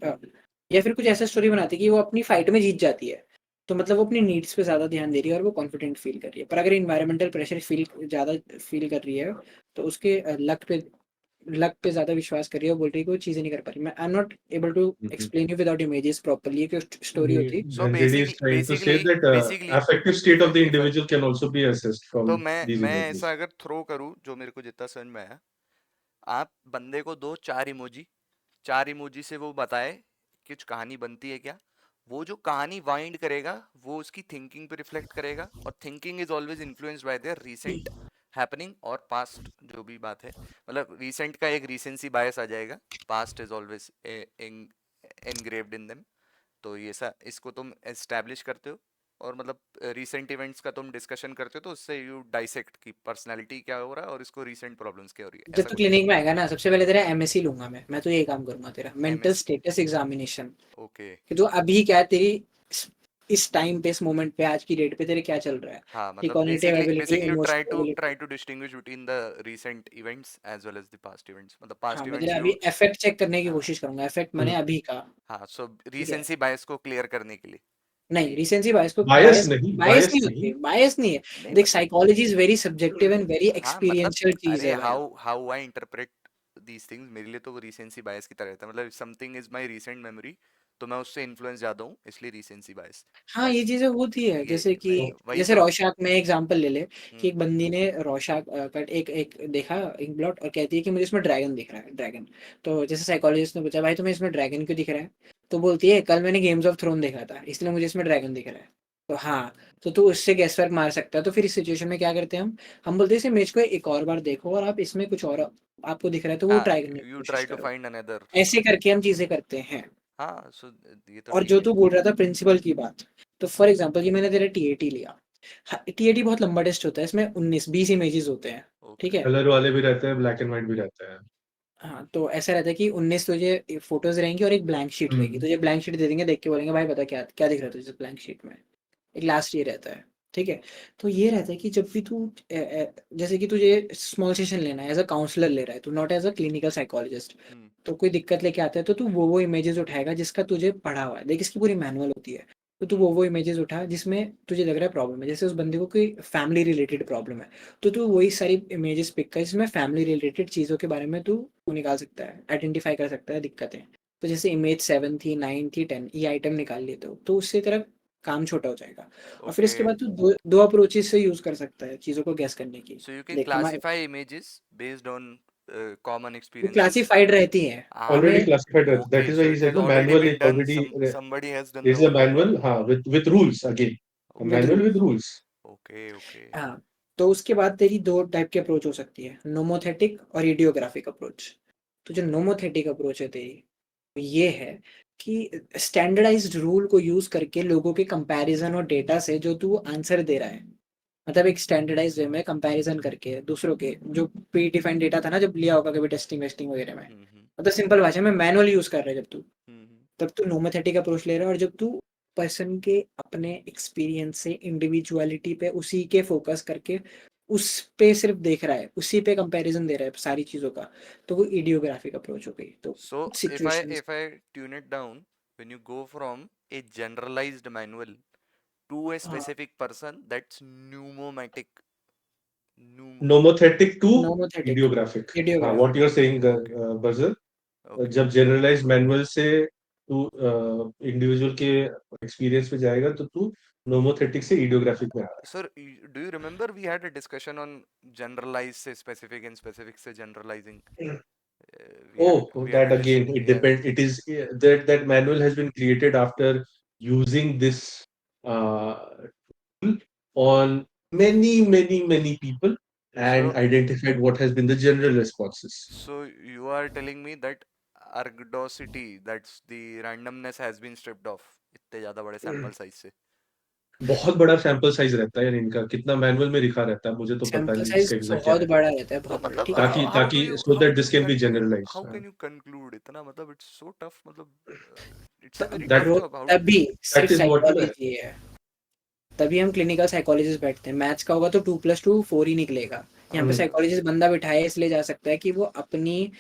या फिर कुछ ऐसा स्टोरी बनाती है कि वो अपनी फाइट में जीत जाती है, तो मतलब वो अपनी नीड्स पे ज़्यादा ध्यान दे रही है और वो कॉन्फिडेंट फील कर रही है। पर अगर एनवायरमेंटल प्रेशर ज़्यादा फील कर रही है, तो उसके लक पे ज़्यादा विश्वास कर रही है और बोल रही है कि वो चीज़ें नहीं कर पा रही। मैं I am not able to Mhm. Explain you without images properly, ये स्टोरी होती। So Henry is trying to say that basically, affective state of the if I, individual can also be assessed तो from these मैं ऐसा images. अगर throw करूँ जो मेरे को जितना समझ में आया, आप बंदे को दो चार इमोजी से वो बताए कि कुछ कहानी बनती है क्या। वो जो कहानी वाइंड करेगा वो उसकी थिंकिंग पे रिफ्लेक्ट करेगा, और thinking is always influenced by there recent happening और पास्ट जो भी बात है। मतलब रीसेंट का एक रीसेंसी बायस आ जाएगा, past is always engraved in them. तो ये इसको तुम एस्टैब्लिश करते हो, और मतलब रीसेंट इवेंट्स का तुम डिस्कशन करते हो, तो उससे यू डाइसेक्ट की पर्सनालिटी क्या हो रहा है और इसको रीसेंट प्रॉब्लम्स क्या हो रही है, जब ऐसा तू कुछ। क्लिनिक में आएगा ना, सबसे पहले तेरा एमएससी लूंगा मैं तो यही काम करूंगा, तेरा mental MS status examination, okay. कि तू अभी क्या है, तेरी इस टाइम पे, इस मोमेंट पे, आज की डेट पे तेरे क्या चल रहा है, हाँ, कि मतलब cognitive ability, basically you emotional try ability. To distinguish between the recent events as well as the past events, मतलब हाँ, पास्ट मैं इवेंट्स तेरा अभी यू। इफेक्ट चेक करने की हाँ कोशिश करूंगा, इफेक्ट मैंने Hmm. अभी का। हाँ, सो ठीक है, रीसेंसी बायस को क्लियर करने के लिए। नहीं रिसेंसी बायस को, Bias नहीं, बायस bias नहीं नहीं. होती, बायस नहीं है। नहीं देख, मतलब, psychology is very subjective and very हाँ मतलब, एक्सपीरियंशियल चीज अरे है भाई। How how I interpret these things, मेरे लिए तो वो रीसेंसी बायस की तरह रहता है। मतलब something is my recent memory, तो मैं उससे इन्फ्लुएंस ज्यादा हूँ, इसलिए रीसेंसी बायस। हाँ, ये चीजें होती है, ये जैसे कि वही जैसे तो। रॉशाक में एग्जांपल ले ले, कि हम्म। एक बंदी ने रॉशाक का एक एक देखा, एक प्लॉट, और कहती है कि मुझे इसमें ड्रैगन दिख रहा है, ड्रैगन। तो जैसे साइकोलॉजिस्ट ने पूछा, भाई तुम्हें इसमें ड्रैगन क्यों दिख रहा है? तो बोलती है, कल मैंने गेम्स ऑफ थ्रोन देखा था, इसलिए मुझे इसमें ड्रैगन दिख रहा है। तो हाँ, तो तू उससे गेस वर्क मार सकता है। तो फिर इस सिचुएशन में क्या करते हैं हम बोलते हैं इस इमेज को एक और बार देखो, और आप इसमें कुछ और आपको दिख रहा है तो वो हाँ, ट्राई करने की यू कोशिश ट्राई टू करो। Find another. ऐसे करके हम चीजें करते हैं। हाँ, सो ये तो और ठीक जो है। तू बोल रहा था प्रिंसिपल की बात, तो फॉर एग्जांपल, ये मैंने तेरा टीएटी लिया। टीएटी बहुत लंबा टेस्ट होता है, इसमें 19-20 इमेजेस होते हैं। ठीक ओके। है, कलर वाले भी रहते हैं, ब्लैक एंड व्हाइट भी रहते हैं. हाँ, तो ऐसा रहता है कि 19 तुझे फोटोज रहेंगी और एक ब्लैंक शीट रहेगी, हम्म. तुझे ब्लैंक शीट दे देंगे, देख के बोलेंगे भाई बता क्या क्या दिख रहा है तुझे ब्लैंक शीट में। एक लास्ट ये रहता है। ठीक है, तो ये रहता है कि जब भी तू जैसे कि तुझे स्मॉल सेशन लेना है, एज अ काउंसलर ले रहा है तू, not as a clinical psychologist. Hmm. तो कोई दिक्कत लेके आता है तो तू वो इमेजेस उठाएगा जिसका तुझे पढ़ा हुआ है, देख इसकी पूरी मैनुअल होती है। तो तू हम्म। वो इमेजेस उठा जिसमें तुझे लग रहा है प्रॉब्लम है, जैसे उस बंदे को कोई फैमिली रिलेटेड प्रॉब्लम है, तो तू वही सारी इमेजेस पिक कर जिसमें फैमिली रिलेटेड चीज़ों के बारे में तू वो निकाल सकता है, आइडेंटिफाई कर सकता है दिक्कतें। तो जैसे इमेज 7 थी, 9 थी, 10, ये आइटम निकाल लेते हो तो उससे तेरा काम छोटा हो जाएगा। और फिर ओके, इसके बाद तू दो अप्रोचेस से यूज कर सकता है चीज़ों को गैस करने की। सो यू कैन देख हमारे classify images based on common वो एक्सपीरियंसेस। क्लासिफाइड रहती हैं हाँ, हमें। Already classified. That okay, is why so he it said has the already manual is been done, already. somebody has done the There's a homework. manual, with rules again. A with manual rule. with rules. Okay okay. हाँ, तो उसके बाद तेरी दो type की approach हो सकती है, नोमोथेटिक और इडियोग्राफिक अप्रोच। तो जो नोमोथेटिक अप्रोच है तेरी, वो ये है कि स्टैंडर्डाइज्ड रूल को यूज करके लोगों के कंपैरिजन और डेटा से जो तू आंसर दे रहा है, मतलब एक स्टैंडर्डाइज्ड वे में कंपैरिजन करके दूसरों के जो प्री डिफाइंड डेटा था ना, जब लिया होगा कभी टेस्टिंग वेस्टिंग वगैरह में, हम्म। मतलब सिंपल भाषा में मैनुअल यूज कर रहा है जब तू, हम्म। तब तू नोमोथेटिक अप्रोच ले रहा है। और जब तू पर्सन के अपने एक्सपीरियंस से, इंडिविजुअलिटी पे, उसी के फोकस करके उस पे सिर्फ देख रहा है, उसी पे कंपैरिजन दे रहा है सारी चीजों का, तो वो इडियोग्राफिक अप्रोच हो गई। तो So situations. if I tune it down, when you go from a generalized manual to a हाँ, specific person, that's pneumatic. Pneum. Nomothetic to nomothetic, ideographic. हाँ, what idiographic. you're saying, Okay. Barzal, Okay. जब generalized manual से तू individual के experience पे जाएगा तो तू nomothetic से ideographic में आ रहा Sir, do you remember we had a discussion on generalize से specific and specific से generalizing? है. We had Oh, we had that a again, it yeah. depends. It is that manual has been created after using this uh, tool on many people and So identified what has been the general responses. so you are telling me that ergodicity, that's the randomness has been stripped off इतने ज़्यादा बड़े sample size से. बहुत बड़ा sample size रहता है यार इनका, कितना मैनुअल में लिखा रहता है मुझे तो पता सैंपल नहीं साइज इसका एग्जैक्ट क्या बहुत है. बड़ा रहता है, तो बहुत बड़ा, मतलब ठीक है। ताकि so how that do this you can be conclude, generalized. how can you conclude इतना, मतलब it's so tough, मतलब it's a very That tough bro, job, how do you? तभी that सिर्फ is what साइकोलॉजी है, तभी हम clinical psychologist बैठते हैं। मैथ्स का होगा तो 2+2 4 ही निकलेगा, यहाँ पे साइकोलॉजिस्ट बंदा बिठाया इसलिए जा सकता है कि वो अपनी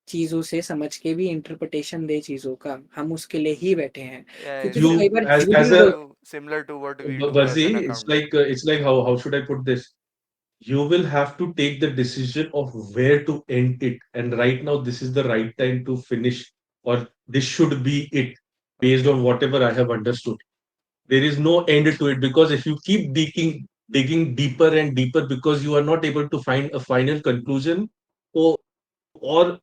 चीजों से समझ के भी इंटरप्रिटेशन दे चीजों का, हम उसके लिए ही बैठे हैं। Yeah, क्योंकि it's वो You कई बार as झूठ भी as बोल a similar to what we do as Barzi, an it's accountant. like how should I put this? You will have to take the decision of where to end it, and right now this is the right time to finish, or this should be it, based Okay. on whatever I have understood. There is no end to it, because if you keep digging deeper and deeper because you are not able to find a final conclusion, or और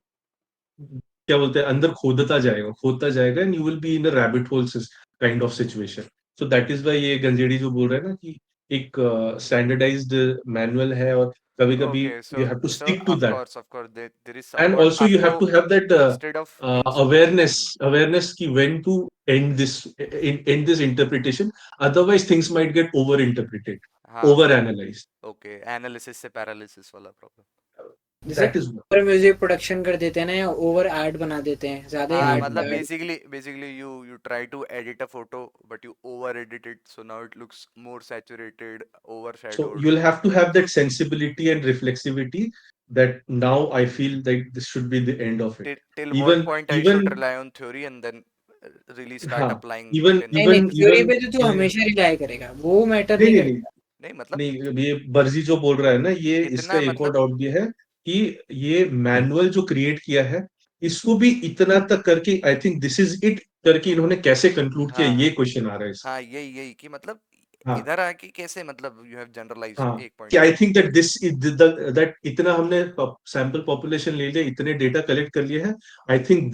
क्या बोलते हैं अंदर खोदता जाएगा and you will be in a rabbit hole kind of situation. So that is why ये गंजेड़ी जो बोल रहा है ना कि एक स्टैंडर्डाइज्ड मैनुअल है, और कभी कभी Okay, you so have to so stick to that. of course there is and somewhat also you have आपको to have that instead of awareness awareness की when to end this interpretation, otherwise things might get over interpreted, हाँ over analyzed. okay analysis से paralysis वाला problem. जैसे That is over music production कर देते हैं ना, या ओवर एड बना देते हैं, ज्यादा हाँ एड मतलब what. basically you try to edit a photo but you over edit it so now it looks more saturated, So overshadowed. you'll have to have that sensibility and reflexivity, that now I feel that this should be the end of it. Till what Even, point I should even, rely on theory and then really start हाँ, applying it even, in नहीं my नहीं, even, life. Theory even, पे तो तू हमेशा rely करेगा, वो matter नहीं, नहीं नहीं, नहीं, करता। नहीं मतलब नहीं, ये बर्जी जो बोल रहा है ना, ये इसका इतना एक और मतलब डाउट भी है कि ये मैनुअल जो क्रिएट किया है, इसको भी इतना तक करके I think this is it करके इन्होंने कैसे कंक्लूड किया, हाँ ये क्वेश्चन आ रहा है इसका. हाँ यही कि मतलब हाँ, इधर आके कैसे मतलब यू हैव जनरलाइज्ड हाँ, एक कि पॉइंट आई पे. Think that this is that इतना हमने सैंपल पॉपुलेशन ले लिया, इतने डेटा कलेक्ट कर लिए हैं. I think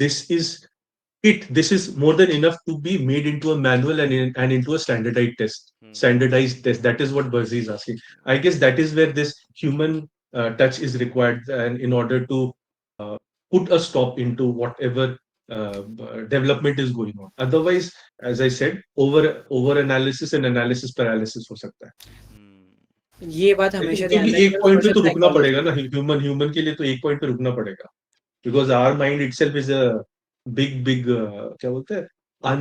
this is more than enough to be made into a manual and into a hmm standardized test. That is what Buzzy is asking. I guess that is where this human touch is required, and in order to uh, put a stop into whatever development is going on. Otherwise, as I said, over analysis and analysis paralysis हो सकता है. ये बात हमेशा ध्यान क्योंकि एक रखिएगा, पॉइंट पे हमेशा तो रुकना साइकोलॉजी पड़ेगा ना, ह्यूमन के लिए तो एक पॉइंट पे रुकना पड़ेगा, because our mind itself is a big big क्या बोलते हैं, um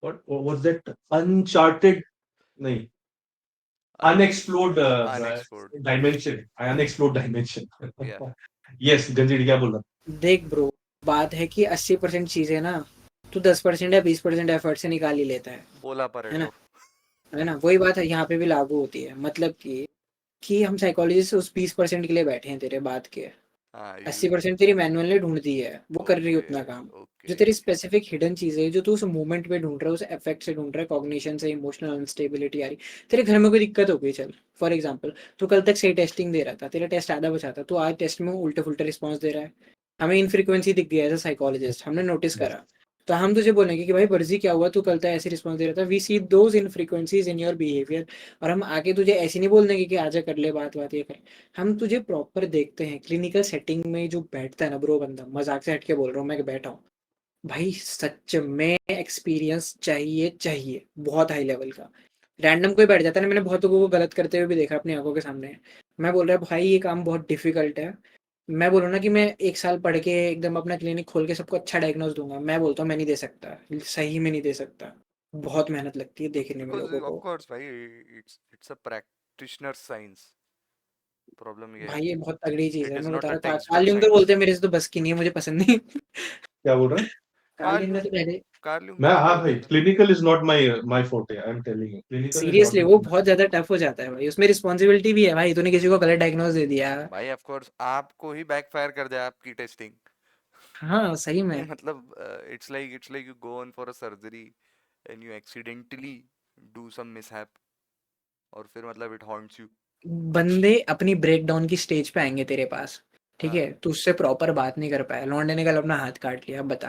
what was that, uncharted, नहीं, un unexplored unexplored. Dimension, unexplored dimension. Yeah, yes गंजीड़ी क्या बोल रहा. देख ब्रो, बात है कि 80% चीजें ना तू 10% या 20% एफर्ट से निकाल ही लेता पोला है ना, परेटो. है ना, वही बात है यहाँ पे भी लागू होती है। मतलब कि हम साइकोलॉजिस्ट उस 20% के लिए बैठे हैं तेरे बात के, हाँ 80% तेरी मैनुअल ने ढूंढ दी है, वो कर रही है ओके उतना काम। जो ओके. तेरी स्पेसिफिक हिडन चीजें है, जो तू उस मोमेंट पे ढूंढ रहा है, उस इफेक्ट से ढूंढ रहा है, कॉग्निशन से, इमोशनल अनस्टेबिलिटी आ रही, तेरे घर में कोई दिक्कत हो गई, चल फॉर एग्जांपल तू कल तक सही टेस्टिंग दे रहा था, तेरा टेस्ट आधा बचा था, तू आज टेस्ट में उल्टे फुल्टे रिस्पॉन्स दे रहा है, हमें इनफ्रीक्वेंसी दिख गया एज अ साइकोलॉजिस्ट, हमने नोटिस करा, तो हम तुझे बोलेंगे कि भाई वर्जी क्या हुआ, तू कल तक ऐसे रिस्पॉन्स दे रहा था, we see those infrequencies in your behaviour, और हम आगे तुझे ऐसे नहीं बोल देंगे कि आजा कर ले बात बात ये कर, हम तुझे प्रॉपर देखते हैं क्लिनिकल सेटिंग में जो बैठता है ना ब्रो बंदा, मजाक से हटके बोल रहा हूँ मैं, बैठा हूँ भाई, सच में एक्सपीरियंस चाहिए चाहिए बहुत हाई लेवल का। रैंडम कोई बैठ जाता है ना, मैंने बहुत लोगों को गलत करते हुए भी देखा अपनी आंखों के सामने, मैं बोल रहा भाई ये काम बहुत डिफिकल्ट है, मैं बोलूँ ना कि मैं 1 साल पढ़ के एकदम अपना क्लिनिक खोल के सबको अच्छा डायग्नोज दूंगा, मैं बोलता हूँ मैं नहीं दे सकता, सही में नहीं दे सकता, बहुत मेहनत लगती है देखने में बिकॉज लोगों ऑफ को। कोर्स भाई it's a practitioner science. Problem ये है भाई ये बहुत तगड़ी चीज इट है, इज मैं नॉट बता अ रहा था, टेक्स्ट बुक कार्ल युंग तो साइंस. बोलते हैं मेरे से तो बस की नहीं है, मुझे पसंद नहीं। क्या बोल रहा है. कार्ल कार्ल युंग ने तो पहले, कार्ल यूंग मैं, तो हाँ बोल भाई, देता है. Clinical is not my forte, I am telling you, clinical is seriously वो नॉट. बहुत ज्यादा टफ हो जाता है भाई, उसमें रिस्पॉन्सिबिलिटी भी है भाई, तूने किसी को गलत डायग्नोज दे दिया। भाई ऑफ कोर्स आपको ही बैकफायर कर जाए आपकी टेस्टिंग. हाँ सही में। मतलब it's like you go on for a surgery and you accidentally do some mishap और फिर मतलब it haunts you. बंदे अपनी ब्रेक डाउन की स्टेज पे आएंगे तेरे पास, ठीक है, हाँ. तू उससे प्रॉपर बात नहीं कर पाया, लौंडे ने कल अपना हाथ काट लिया, अब बता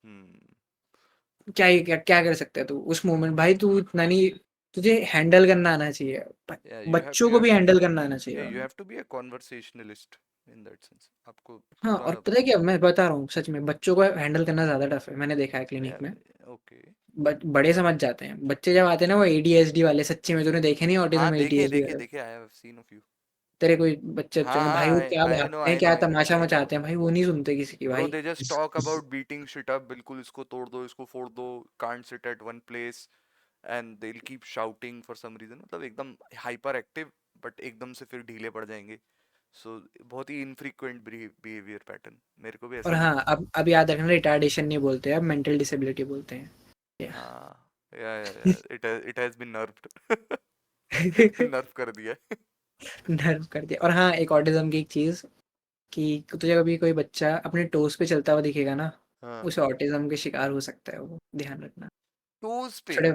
हम्म. क्या कर सकता है तू उस मोमेंट भाई, तू इतना नहीं, तुझे हैंडल करना आना चाहिए, Yeah, बच्चों को भी हैंडल करना आना चाहिए। you have to be a conversationalist in that sense. आपको हाँ, पूरा और पता है क्या, मैं बता रहा हूँ सच में, बच्चों को हैंडल करना ज्यादा टफ है, मैंने देखा है क्लिनिक yeah, में। okay. बड़े समझ जाते हैं, बच्चे जब आते हैं ना वो एडीएसडी वाले, सच्ची में तूने देखे नहीं हाँ ऑटिज्म देखे एडीएसडी देखे वाले, देखे I have seen of you. तेरे कोई बच्चे बच्चे में भाई हाँ वो क्या I know भागते हैं, I क्या know तमाशा I know. मचाते हैं भाई, वो नहीं सुनते किसी की Bro, भाई। they just talk about beating shit up. बिल्कुल इसको तोड़ दो, इसको फोड़ दो. Can't sit at one place. And they will keep shouting for some reason, मतलब एकदम हाइपर एक्टिव बट एकदम से फिर ढीले पड़ जाएंगे। सो बहुत ही इनफ्रीक्वेंट बिहेवियर पैटर्न, मेरे को भी और ऐसा ही हाँ, अब याद रखना, रिटार्डेशन नहीं बोलते, अब मेंटल डिसेबिलिटी बोलते हैं। या हाँ, या इट हैज बीन नर्व्ड नर्व कर दिया है। नर्व कर दिया। और हाँ, एक ऑटिज्म की एक चीज़ कि तुझे कभी कोई बच्चा अपने टोस पे चलता हुआ दिखेगा ना, हाँ, उसे ऑटिज्म के शिकार हो सकता है वो, ध्यान रखना। टोज पे? छोटे,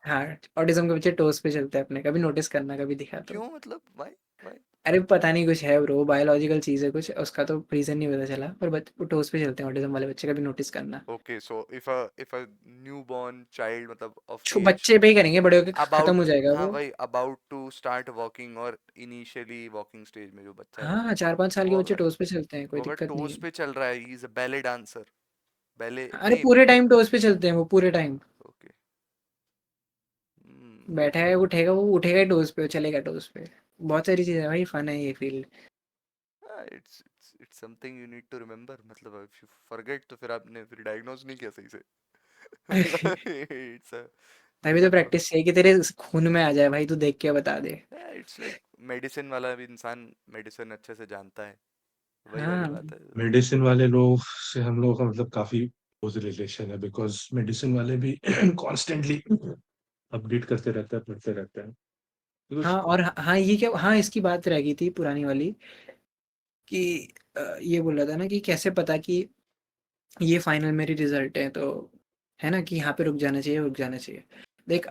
हाँ, ऑटिज्म के बच्चे टोस पे चलते हैं अपने, कभी नोटिस करना, कभी दिखा तो। क्यों, मतलब व्हाई व्हाई? अरे पता नहीं, कुछ है ब्रो, बायोलॉजिकल चीज़ है कुछ, उसका तो रीज़न नहीं पता चला, पर वो टोस पे चलते हैं ऑटिज्म वाले बच्चे, कभी नोटिस करना। Okay, so if a newborn child, मतलब ऑफ एज बच्चे पे ही करेंगे, बड़े होके खत्म अबाउट, हो जाएगा हाँ वो। भाई, अबाउट टू स्टार्ट वॉकिंग और इनिशियली वॉकिंग स्टेज में जो बच्चा है, हाँ, 4-5 साल के वो बच्चे अगर टोस पे चलते हैं, कोई वो अगर दिक्कत नहीं टोज है। पे चल रहा है, he is a ballet dancer. Ballet अरे नहीं, पूरे टाइम टोस पे चलते हैं वो, पूरे टाइम। ओके। बैठा है, उठेगा, वो उठेगा ही टोस पे, वो चलेगा टोस पे। बहुत सारी चीज़ें हैं भाई, फन है ये field. It's something you need to remember, मतलब इफ यू फॉरगेट तो फिर आपने फिर डायग्नोज नहीं किया सही से। इट्स अ तभी तो मतलब प्रैक्टिस चाहिए कि तेरे खून में आ जाए भाई, तू देख के बता दे। इट्स लाइक मेडिसिन वाला भी इंसान मेडिसिन अच्छे से जानता है, वही वाली हाँ, बात है। मेडिसिन वाले लोग से हम लोगों का मतलब काफी क्लोज रिलेशन है, बिकॉज मेडिसिन वाले भी कॉन्स्टेंटली अपडेट करते रहते हैं, पढ़ते रहते हैं। बिकॉज हाँ, और हाँ, ये क्या, हाँ, इसकी बात रह गई थी पुरानी वाली कि ये बोल रहा था ना कि कैसे पता कि ये फाइनल मेरी रिजल्ट है, तो है ना कि यहाँ पे रुक जाना चाहिए, रुक जाना चाहिए। देख,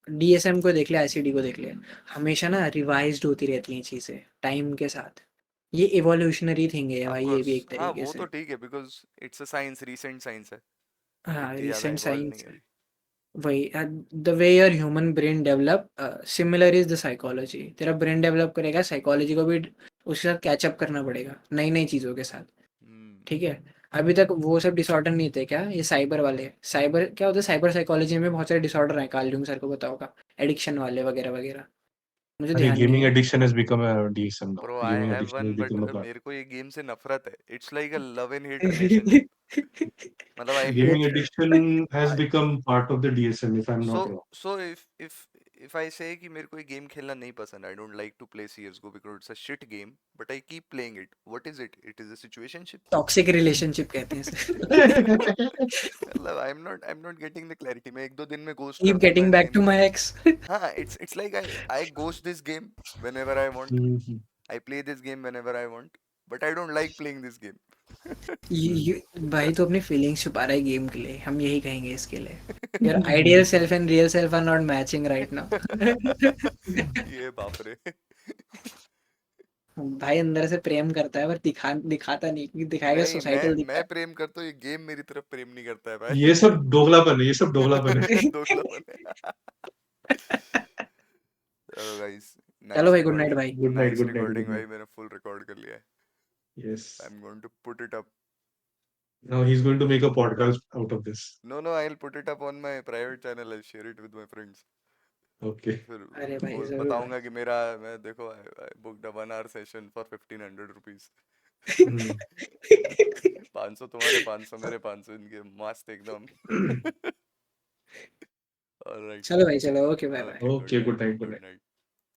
डीएसएम को देख ले, आईसीडी को देख ले, हमेशा ना रिवाइज्ड होती रहती हैं चीज़ें टाइम के साथ। ये इवोल्यूशनरी थिंग है ऑफ भाई, ये कोर्स, भी एक हाँ तरीके वो तो से। ठीक है, because it's a science, recent science है, हाँ, इतनी ज्यादा रिसेंट इवॉल्व नहीं साइंस। है अभी। वही, the way your human brain develop, similar is the psychology. तेरा ब्रेन डेवलप करेगा, साइकोलॉजी को भी उसके साथ कैचअप करना पड़ेगा, नई नई चीज़ों के साथ। हम्म। ठीक है, अभी तक वो सब डिसऑर्डर नहीं थे क्या, ये साइबर वाले, साइबर क्या होता है, साइबर साइकोलॉजी में बहुत सारे डिसऑर्डर हैं, कार्ल जंग सर को पता होगा, एडिक्शन वाले वगैरह वगैरह, मुझे अरे, ध्यान नहीं गेमिंग है। Addiction has become a DSM now. Bro I gaming have addiction one, has but become a मेरे को ये गेम से नफरत है, it's like a love and hate relationship, मतलब I gaming hate addiction has I become part of the DSM, if I'm so not wrong. So if I say कि मेरे को ये गेम खेलना नहीं पसंद, I don't like to play CS:GO because it's a shit game, but I keep playing it, what is it? It is a situationship. Toxic relationship कहते हैं इसे। मतलब I am not getting the clarity, मैं एक दो दिन में ghost keep कर दूंगा गेटिंग बैक नहीं टू नहीं। My ex. हाँ, it's like I ghost this game whenever I want, Mhm. I play this game whenever I want, but I don't like playing this game. भाई तो अपनी feelings छुपा रहा है गेम के लिए, हम यही कहेंगे इसके लिए। Your ideal self and real self are not matching right now. ये बाप रे। भाई अंदर से प्रेम करता है, पर दिखाता नहीं, क्योंकि दिखाएगा नहीं, मैं सोसाइटल दिखता मैं प्रेम करता हूँ, ये गेम मेरी तरफ प्रेम नहीं करता है ये भाई। सब दोगलापन है, ये सब दोगलापन है। है। दोगलापन है। चलो गाइस, चलो नाइस भाई, गुड नाइट रिकॉर्डिंग, भाई। Good night, nice good night, recording good भाई, नाइट। मैंने फुल रिकॉर्ड कर लिया है। Yes. I am going to put it up. Now he is going to make a podcast out of this. No no, I will put it up on my private channel, I share it with my friends. Okay. फिर अरे भाई वो जरूर बताऊंगा भाई। कि मेरा, मैं देखो, I booked a 1 hour session for 1500 rupees. 500 तुम्हारे, 500 मेरे, 500 इनके, मस्त एकदम। ऑलराइट। चलो भाई, चलो, okay, bye bye. Okay, good okay, good night, night, good good night. Night.